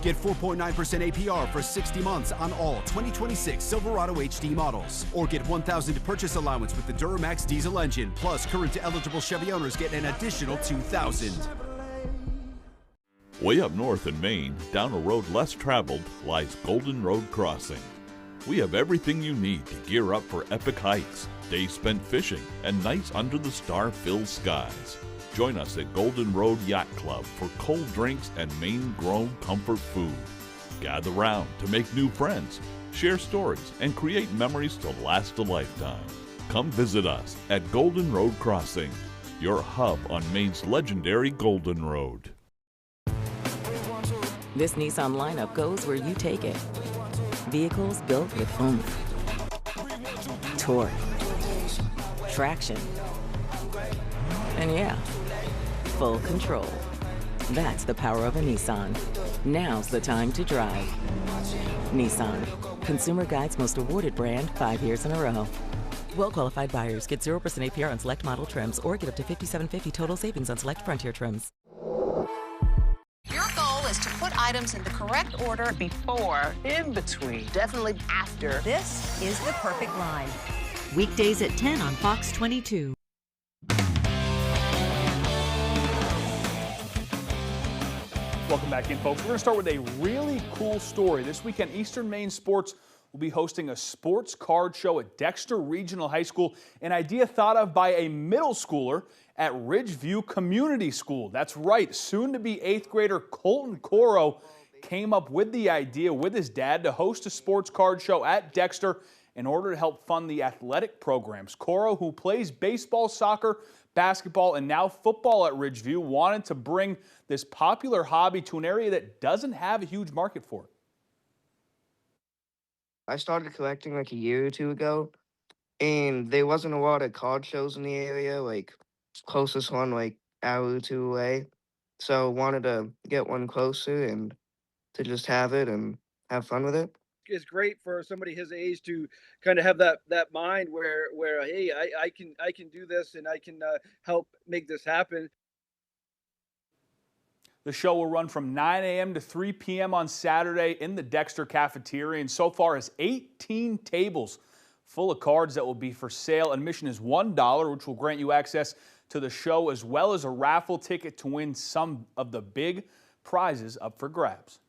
Get 4.9% APR for 60 months on all 2026 Silverado HD models. Or get $1,000 to purchase allowance with the Duramax diesel engine. Plus, current eligible Chevy owners get an additional $2,000. Way up north in Maine, down a road less traveled, lies Golden Road Crossing. We have everything you need to gear up for epic hikes, days spent fishing, and nights under the star-filled skies. Join us at Golden Road Yacht Club for cold drinks and Maine-grown comfort food. Gather round to make new friends, share stories, and create memories to last a lifetime. Come visit us at Golden Road Crossing, your hub on Maine's legendary Golden Road. This Nissan lineup goes where you take it. Vehicles built with oomph, torque, traction, and yeah, full control. That's the power of a Nissan. Now's the time to drive. Nissan, Consumer Guide's most awarded brand 5 years in a row. Well-qualified buyers get 0% APR on select model trims or get up to $5,750 total savings on select Frontier trims. Your goal is to put items in the correct order before, in between, definitely after. This is the perfect line. Weekdays at 10 on Fox 22. Welcome back in, folks. We're going to start with a really cool story. This weekend, Eastern Maine Sports will be hosting a sports card show at Dexter Regional High School, an idea thought of by a middle schooler at Ridgeview Community School. That's right, soon-to-be 8th grader Colton Coro came up with the idea with his dad to host a sports card show at Dexter in order to help fund the athletic programs. Coro, who plays baseball, soccer, basketball, and now football at Ridgeview, wanted to bring this popular hobby to an area that doesn't have a huge market for it. I started collecting like a year or two ago, and there wasn't a lot of card shows in the area, like closest one like hour or two away. So wanted to get one closer and to just have it and have fun with it. It's great for somebody his age to kind of have that mind where hey, I can do this and I can help make this happen. The show will run from 9 a.m. to 3 p.m. on Saturday in the Dexter cafeteria, and so far has 18 tables full of cards that will be for sale. Admission is $1, which will grant you access to the show as well as a raffle ticket to win some of the big prizes up for grabs.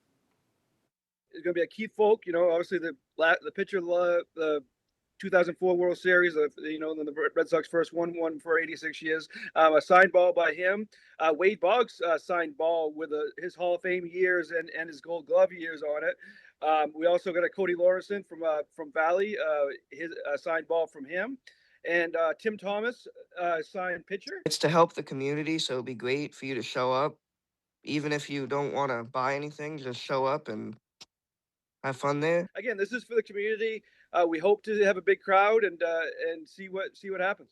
It's going to be a Keith Folk, obviously the pitcher of the 2004 World Series, the Red Sox first won for 86 years. A signed ball by him. Wade Boggs signed ball with his Hall of Fame years and his Gold Glove years on it. We also got a Cody Lawrenson from Valley, his signed ball from him. And Tim Thomas, signed pitcher. It's to help the community, so it'd be great for you to show up. Even if you don't want to buy anything, just show up and have fun there. Again, this is for the community. we hope to have a big crowd and see what happens.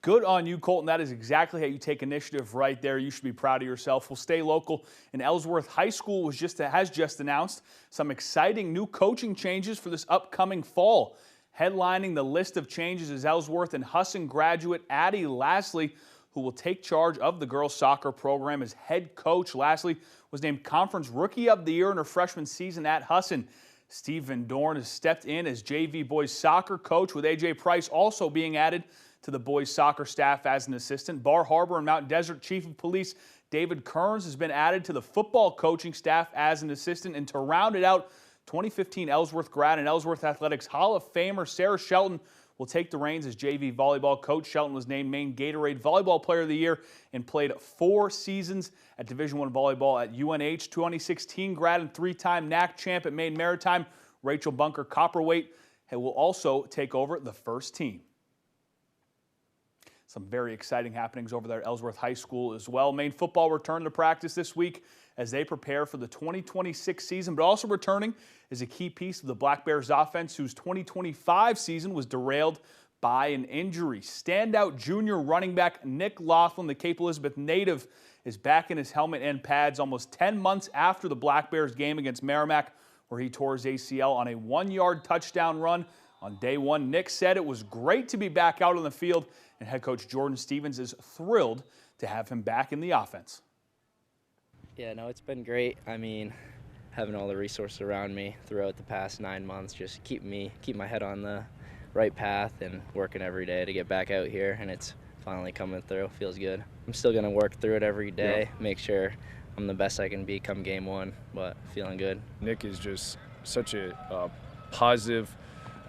Good on you, Colton. That is exactly how you take initiative right there. You should be proud of yourself. We'll stay local. And Ellsworth High School has just announced some exciting new coaching changes for this upcoming fall. Headlining the list of changes is Ellsworth and Husson graduate Addie Lasley, who will take charge of the girls soccer program as head coach. Lasley was named Conference Rookie of the Year in her freshman season at Husson. Steve Van Dorn has stepped in as JV boys soccer coach, with AJ Price also being added to the boys soccer staff as an assistant. Bar Harbor and Mountain Desert Chief of Police David Kearns has been added to the football coaching staff as an assistant. And to round it out, 2015 Ellsworth grad and Ellsworth Athletics Hall of Famer Sarah Shelton will take the reins as JV volleyball coach. Shelton was named Maine Gatorade Volleyball Player of the Year and played 4 seasons at Division I volleyball at UNH. 2016 grad and 3-time NAC champ at Maine Maritime, Rachel Bunker Copperweight will also take over the first team. Some very exciting happenings over there at Ellsworth High School as well. Maine football returned to practice this week as they prepare for the 2026 season, but also returning is a key piece of the Black Bears offense, whose 2025 season was derailed by an injury. Standout junior running back Nick Laughlin, the Cape Elizabeth native, is back in his helmet and pads almost 10 months after the Black Bears game against Merrimack, where he tore his ACL on a 1-yard touchdown run. On day one, Nick said it was great to be back out on the field, and head coach Jordan Stevens is thrilled to have him back in the offense. Yeah, no, it's been great. I mean, having all the resources around me throughout the past 9 months just keep my head on the right path and working every day to get back out here, and it's finally coming through. Feels good. I'm still going to work through it every day, make sure I'm the best I can be come game one, but feeling good. Nick is just such a positive,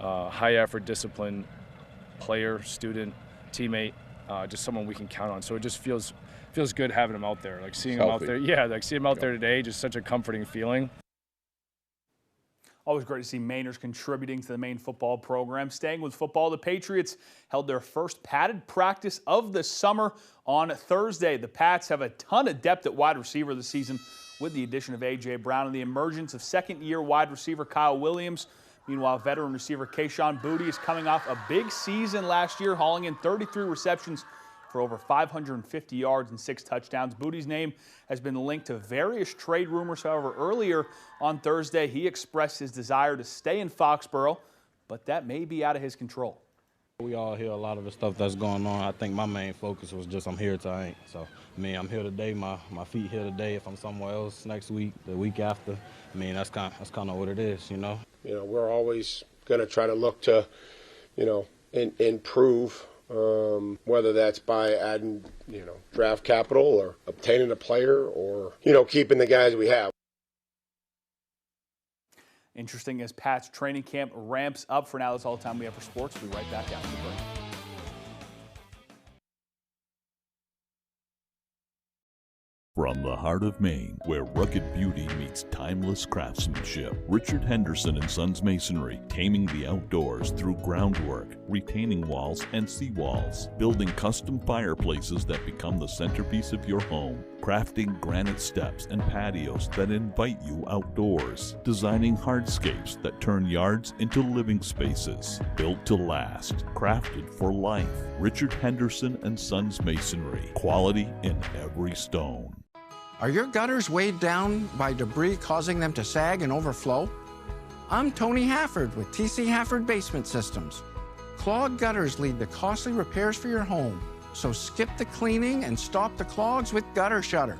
high-effort, disciplined player, student, teammate, just someone we can count on. So it just feels good having him out there. Like seeing him out there. Yeah, like seeing him out there today, just such a comforting feeling. Always great to see Mainers contributing to the Maine football program. Staying with football, the Patriots held their first padded practice of the summer on Thursday. The Pats have a ton of depth at wide receiver this season with the addition of A.J. Brown and the emergence of second-year wide receiver Kyle Williams. Meanwhile, veteran receiver Kayshawn Boutte is coming off a big season last year, hauling in 33 receptions for over 550 yards and 6 touchdowns. Boutte's name has been linked to various trade rumors. However, earlier on Thursday, he expressed his desire to stay in Foxborough, but that may be out of his control. We all hear a lot of the stuff that's going on. I think my main focus was just I'm here till I ain't. So, I mean, I'm here today. My feet here today. If I'm somewhere else next week, the week after, I mean, that's kind of what it is, you know. You know, we're always going to try to look to, you know, improve, whether that's by adding, you know, draft capital or obtaining a player or, you know, keeping the guys we have. Interesting as Pat's training camp ramps up. For now, that's all the time we have for sports. We'll be right back after the break. From the heart of Maine, where rugged beauty meets timeless craftsmanship, Richard Henderson & Sons Masonry, taming the outdoors through groundwork, retaining walls and seawalls, building custom fireplaces that become the centerpiece of your home, crafting granite steps and patios that invite you outdoors, designing hardscapes that turn yards into living spaces, built to last, crafted for life. Richard Henderson & Sons Masonry, quality in every stone. Are your gutters weighed down by debris causing them to sag and overflow? I'm Tony Hafford with TC Hafford Basement Systems. Clogged gutters lead to costly repairs for your home, so skip the cleaning and stop the clogs with Gutter Shutter.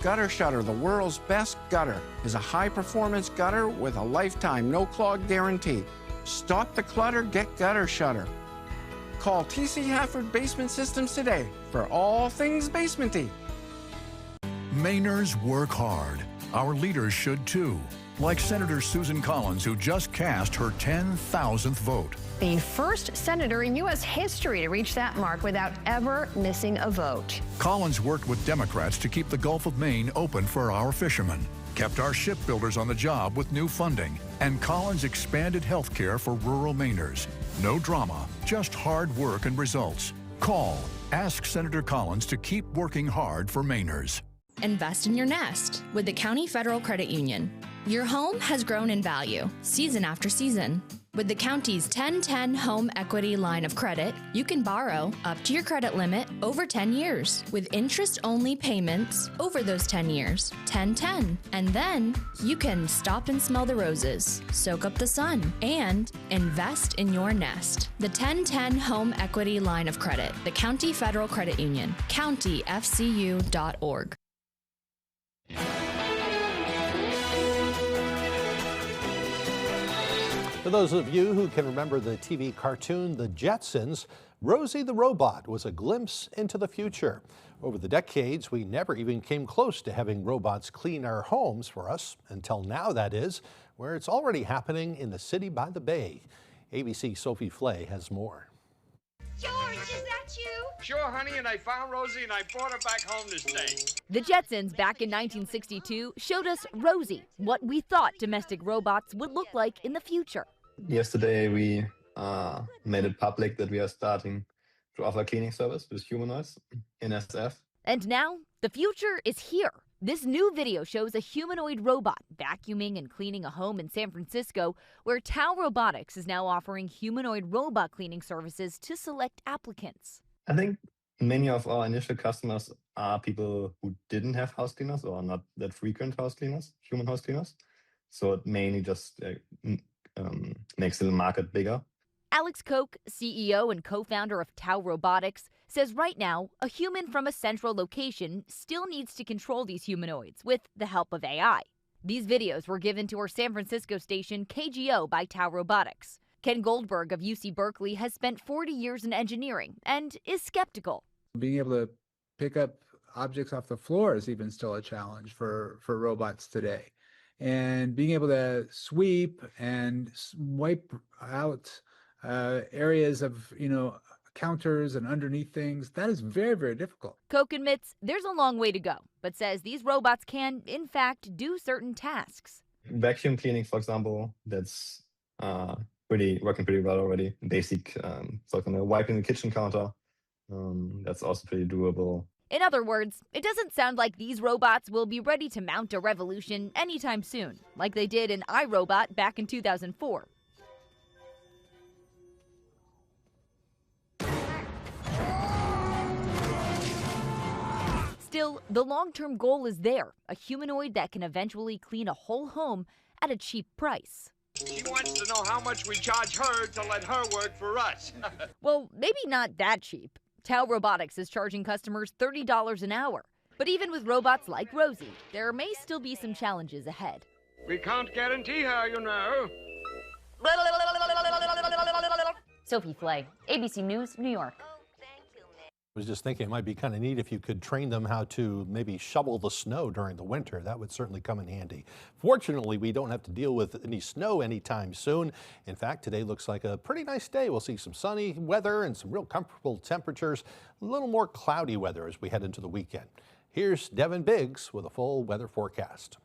Gutter Shutter, the world's best gutter, is a high-performance gutter with a lifetime no-clog guarantee. Stop the clutter, get Gutter Shutter. Call TC Hafford Basement Systems today for all things basementy. Mainers work hard. Our leaders should too. Like Senator Susan Collins, who just cast her 10,000th vote. The first senator in U.S. history to reach that mark without ever missing a vote. Collins worked with Democrats to keep the Gulf of Maine open for our fishermen, kept our shipbuilders on the job with new funding, and Collins expanded health care for rural Mainers. No drama, just hard work and results. Call. Ask Senator Collins to keep working hard for Mainers. Invest in your nest with the County Federal Credit Union. Your home has grown in value season after season. With the county's 10-10 Home Equity Line of Credit, you can borrow up to your credit limit over 10 years with interest-only payments over those 10 years, 10-10. And then you can stop and smell the roses, soak up the sun, and invest in your nest. The 10-10 Home Equity Line of Credit, the County Federal Credit Union, countyfcu.org. For those of you who can remember the TV cartoon The Jetsons, Rosie the Robot was a glimpse into the future. Over the decades, we never even came close to having robots clean our homes for us, until now that is, where it's already happening in the city by the bay. ABC Sophie Flay has more. George, is that you? Sure, honey, and I found Rosie and I brought her back home this day. The Jetsons back in 1962 showed us Rosie, what we thought domestic robots would look like in the future. Yesterday we made it public that we are starting to offer cleaning service with humanoids in SF. And now the future is here. This new video shows a humanoid robot vacuuming and cleaning a home in San Francisco, where Tau Robotics is now offering humanoid robot cleaning services to select applicants. I think many of our initial customers are people who didn't have house cleaners or not that frequent house cleaners, human house cleaners. So it mainly just makes the market bigger. Alex Koch, CEO and co-founder of Tau Robotics, says right now a human from a central location still needs to control these humanoids with the help of AI. These videos were given to our San Francisco station KGO by Tau Robotics. Ken Goldberg of UC Berkeley has spent 40 years in engineering and is skeptical. Being able to pick up objects off the floor is even still a challenge for robots today. And being able to sweep and wipe out areas of, counters and underneath things, that is very, very difficult. Koch admits there's a long way to go, but says these robots can, in fact, do certain tasks. Vacuum cleaning, for example, that's working pretty well already. Basic, so wiping the kitchen counter, that's also pretty doable. In other words, it doesn't sound like these robots will be ready to mount a revolution anytime soon, like they did in iRobot back in 2004. Still, the long-term goal is there, a humanoid that can eventually clean a whole home at a cheap price. She wants to know how much we charge her to let her work for us. Well, maybe not that cheap. Tau Robotics is charging customers $30 an hour. But even with robots like Rosie, there may still be some challenges ahead. We can't guarantee her, you know. Sophie Flay, ABC News, New York. I was just thinking it might be kind of neat if you could train them how to maybe shovel the snow during the winter. That would certainly come in handy. Fortunately, we don't have to deal with any snow anytime soon. In fact, today looks like a pretty nice day. We'll see some sunny weather and some real comfortable temperatures, a little more cloudy weather as we head into the weekend. Here's Devin Biggs with a full weather forecast.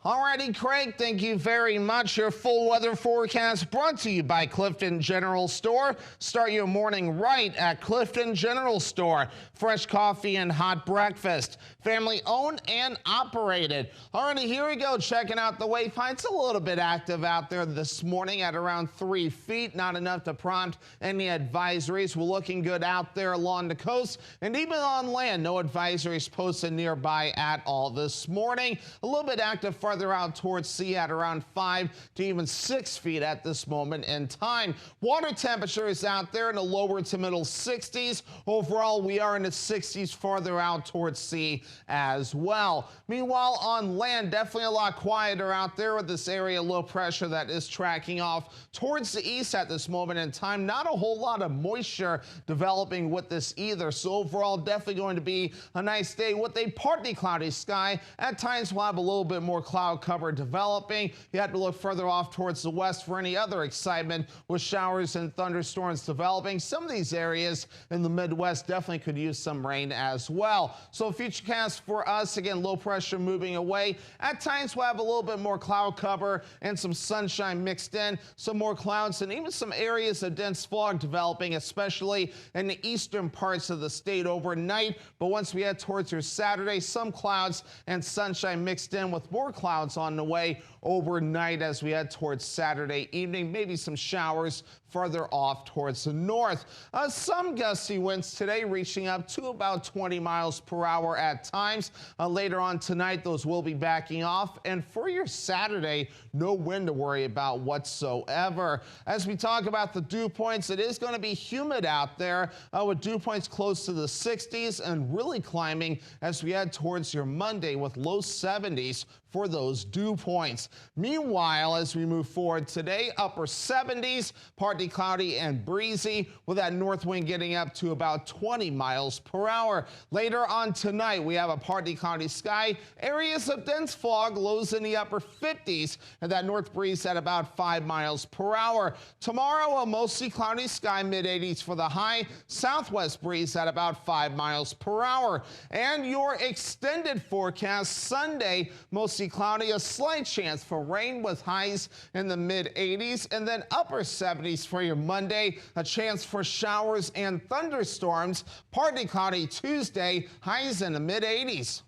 Alrighty, Craig, thank you very much. Your full weather forecast brought to you by Clifton General Store. Start your morning right at Clifton General Store. Fresh coffee and hot breakfast. Family owned and operated. Alrighty, here we go. Checking out the wayfind. It's a little bit active out there this morning at around 3 feet. Not enough to prompt any advisories. We're looking good out there along the coast and even on land. No advisories posted nearby at all this morning. A little bit active farther out towards sea at around 5 to even 6 feet at this moment in time. Water temperature is out there in the lower to middle 60s. Overall, we are in the 60s farther out towards sea as well. Meanwhile, on land, definitely a lot quieter out there with this area low pressure that is tracking off towards the east at this moment in time. Not a whole lot of moisture developing with this either. So overall, definitely going to be a nice day with a partly cloudy sky. At times, we'll have a little bit more cloud cover developing. You have to look further off towards the west for any other excitement with showers and thunderstorms developing. Some of these areas in the Midwest definitely could use some rain as well. So futurecast for us, again, low pressure moving away. At times we'll have a little bit more cloud cover and some sunshine mixed in, some more clouds and even some areas of dense fog developing, especially in the eastern parts of the state overnight. But once we head towards your Saturday, some clouds and sunshine mixed in with more clouds clouds on the way overnight as we head towards Saturday evening. Maybe some showers further off towards the north. Some gusty winds today reaching up to about 20 miles per hour at times. Later on tonight, those will be backing off. And for your Saturday, no wind to worry about whatsoever. As we talk about the dew points, it is going to be humid out there with dew points close to the 60s and really climbing as we head towards your Monday with low 70s for those dew points. Meanwhile, as we move forward today, upper 70s, partly cloudy and breezy with that north wind getting up to about 20 miles per hour. Later on tonight, we have a partly cloudy sky, areas of dense fog, lows in the upper 50s, and that north breeze at about 5 miles per hour. Tomorrow, a mostly cloudy sky, mid 80s for the high, southwest breeze at about 5 miles per hour. And your extended forecast Sunday, mostly cloudy, a slight chance for rain with highs in the mid 80s, and then upper 70s for your Monday, a chance for showers and thunderstorms, partly cloudy Tuesday, highs in the mid 80s.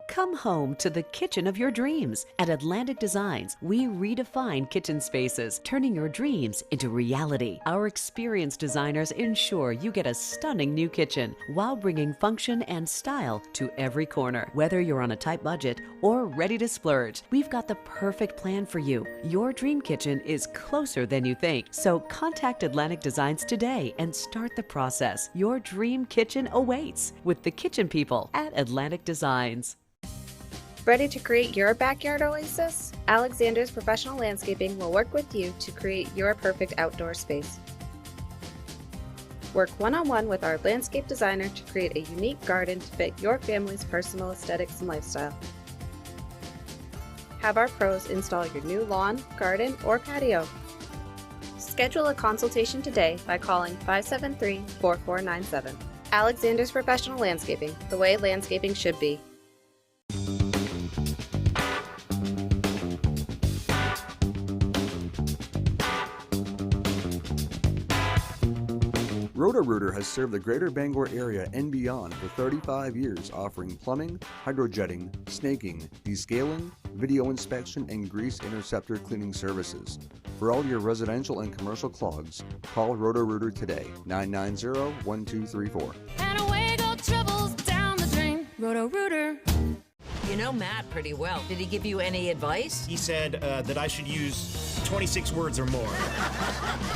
Come home to the kitchen of your dreams. At Atlantic Designs, we redefine kitchen spaces, turning your dreams into reality. Our experienced designers ensure you get a stunning new kitchen while bringing function and style to every corner. Whether you're on a tight budget or ready to splurge, we've got the perfect plan for you. Your dream kitchen is closer than you think. So contact Atlantic Designs today and start the process. Your dream kitchen awaits with the kitchen people at Atlantic Designs. Ready to create your backyard oasis? Alexander's Professional Landscaping will work with you to create your perfect outdoor space. Work one-on-one with our landscape designer to create a unique garden to fit your family's personal aesthetics and lifestyle. Have our pros install your new lawn, garden, or patio. Schedule a consultation today by calling 573-4497. Alexander's Professional Landscaping, the way landscaping should be. Roto-Rooter has served the greater Bangor area and beyond for 35 years, offering plumbing, hydrojetting, snaking, descaling, video inspection, and grease interceptor cleaning services. For all your residential and commercial clogs, call Roto-Rooter today, 990-1234. And away go troubles down the drain. Roto-Rooter. You know Matt pretty well. Did he give you any advice? He said that I should use 26 words or more.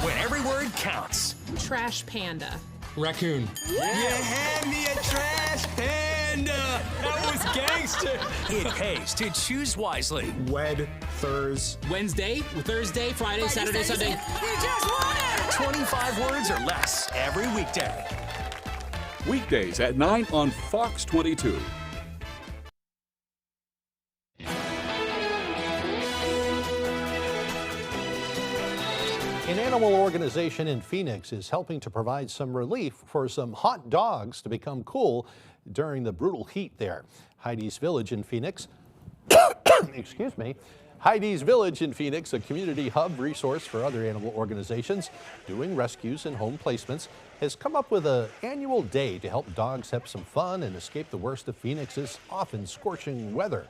When every word counts. Trash panda. Raccoon. Yeah. You hand me a trash panda. That was gangster. It pays to choose wisely. Wed, Thurs. Wednesday, Thursday, Friday, Saturday, Sunday. You just won it. 25 words or less every weekday. Weekdays at 9 on Fox 22. An animal organization in Phoenix is helping to provide some relief for some hot dogs to become cool during the brutal heat there. Heidi's Village in Phoenix, excuse me, Heidi's Village in Phoenix, a community hub resource for other animal organizations doing rescues and home placements, has come up with an annual day to help dogs have some fun and escape the worst of Phoenix's often scorching weather.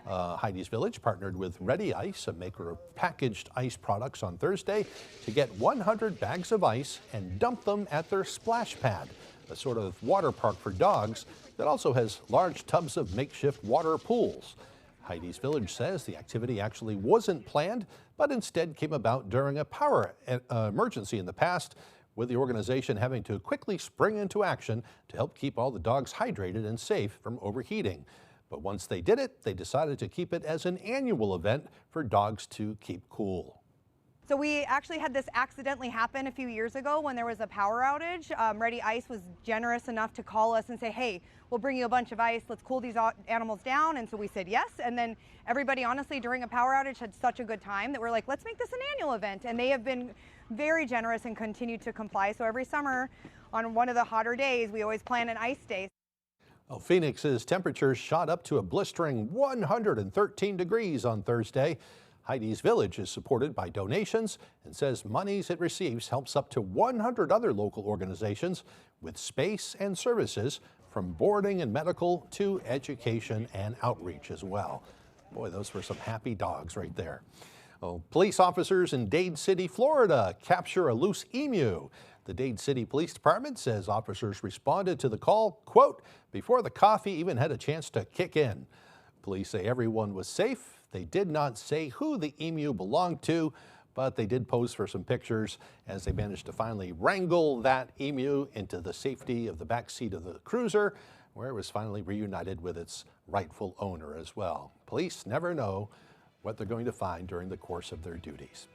Heidi's Village partnered with Ready Ice, a maker of packaged ice products, on Thursday to get 100 bags of ice and dump them at their splash pad, a sort of water park for dogs that also has large tubs of makeshift water pools. Heidi's Village says the activity actually wasn't planned, but instead came about during a power emergency in the past, with the organization having to quickly spring into action to help keep all the dogs hydrated and safe from overheating. But once they did it, they decided to keep it as an annual event for dogs to keep cool. So we actually had this accidentally happen a few years ago when there was a power outage. Ready Ice was generous enough to call us and say, hey, we'll bring you a bunch of ice. Let's cool these animals down. And so we said yes. And then everybody, honestly, during a power outage had such a good time that we're like, let's make this an annual event. And they have been very generous and continue to comply. So every summer on one of the hotter days, we always plan an ice day. Well, Phoenix's temperatures shot up to a blistering 113 degrees on Thursday. Heidi's Village is supported by donations and says monies it receives helps up to 100 other local organizations with space and services from boarding and medical to education and outreach as well. Boy, those were some happy dogs right there. Oh, police officers in Dade City, Florida capture a loose emu. The Dade City Police Department says officers responded to the call, quote, before the coffee even had a chance to kick in. Police say everyone was safe. They did not say who the emu belonged to, but they did pose for some pictures as they managed to finally wrangle that emu into the safety of the back seat of the cruiser, where it was finally reunited with its rightful owner as well. Police never know what they're going to find during the course of their duties.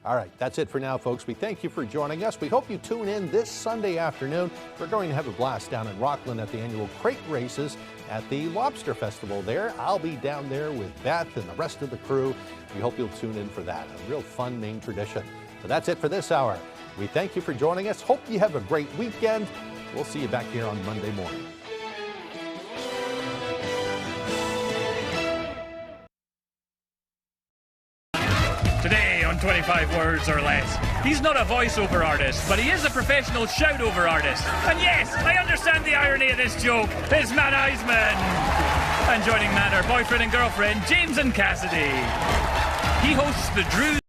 All right, that's it for now, folks. We thank you for joining us. We hope you tune in this Sunday afternoon. We're going to have a blast down in Rockland at the annual crate races at the Lobster Festival there. I'll be down there with Beth and the rest of the crew. We hope you'll tune in for that. A real fun Maine tradition. But that's it for this hour. We thank you for joining us. Hope you have a great weekend. We'll see you back here on Monday morning. Today on 25 Words or Less. He's not a voiceover artist, but he is a professional shout-over artist. And yes, I understand the irony of this joke. It's Matt Eisman. And joining Matt are boyfriend and girlfriend, James and Cassidy. He hosts the Drew